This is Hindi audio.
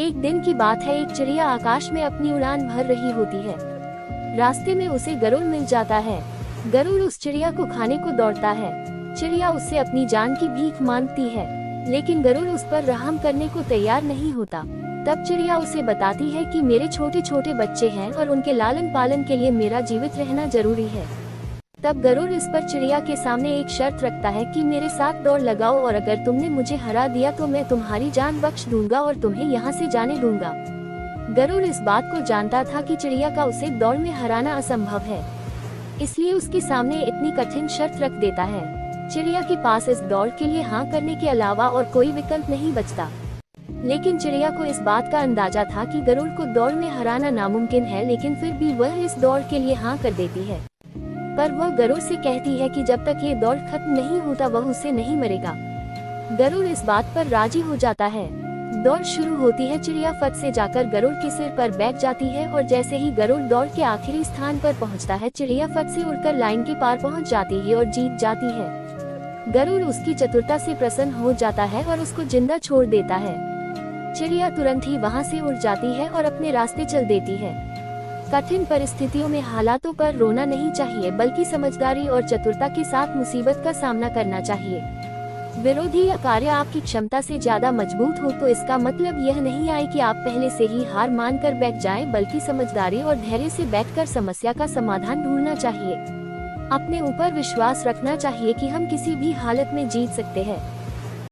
एक दिन की बात है, एक चिड़िया आकाश में अपनी उड़ान भर रही होती है। रास्ते में उसे गरुड़ मिल जाता है। गरुड़ उस चिड़िया को खाने को दौड़ता है। चिड़िया उससे अपनी जान की भीख मांगती है, लेकिन गरुड़ उस पर रहम करने को तैयार नहीं होता। तब चिड़िया उसे बताती है कि मेरे छोटे छोटे बच्चे हैं और उनके लालन पालन के लिए मेरा जीवित रहना जरूरी है। तब गरुड़ इस पर चिड़िया के सामने एक शर्त रखता है कि मेरे साथ दौड़ लगाओ और अगर तुमने मुझे हरा दिया तो मैं तुम्हारी जान बख्श दूंगा और तुम्हें यहाँ से जाने दूंगा। गरुड़ इस बात को जानता था कि चिड़िया का उसे दौड़ में हराना असंभव है, इसलिए उसके सामने इतनी कठिन शर्त रख देता है। चिड़िया के पास इस दौड़ के लिए हाँ करने के अलावा और कोई विकल्प नहीं बचता। लेकिन चिड़िया को इस बात का अंदाजा था कि गरुड़ को दौड़ में हराना नामुमकिन है, लेकिन फिर भी वह इस दौड़ के लिए हाँ कर देती है। पर वह गरुड़ से कहती है कि जब तक ये दौड़ खत्म नहीं होता वह उससे नहीं मरेगा। गरुड़ इस बात पर राजी हो जाता है। दौड़ शुरू होती है। चिड़िया फट से जाकर गरुड़ के सिर पर बैठ जाती है और जैसे ही गरुड़ दौड़ के आखिरी स्थान पर पहुंचता है, चिड़िया फट से उड़कर लाइन के पार पहुंच जाती है और जीत जाती है। गरुड़ उसकी चतुरता से प्रसन्न हो जाता है और उसको जिंदा छोड़ देता है। चिड़िया तुरंत ही वहां से उड़ जाती है और अपने रास्ते चल देती है। कठिन परिस्थितियों में हालातों पर रोना नहीं चाहिए, बल्कि समझदारी और चतुरता के साथ मुसीबत का सामना करना चाहिए। विरोधी या कार्य आपकी क्षमता से ज्यादा मजबूत हो तो इसका मतलब यह नहीं आए कि आप पहले से ही हार मानकर बैठ जाएं, बल्कि समझदारी और धैर्य से बैठकर समस्या का समाधान ढूंढना चाहिए। अपने ऊपर विश्वास रखना चाहिए कि हम किसी भी हालत में जीत सकते हैं।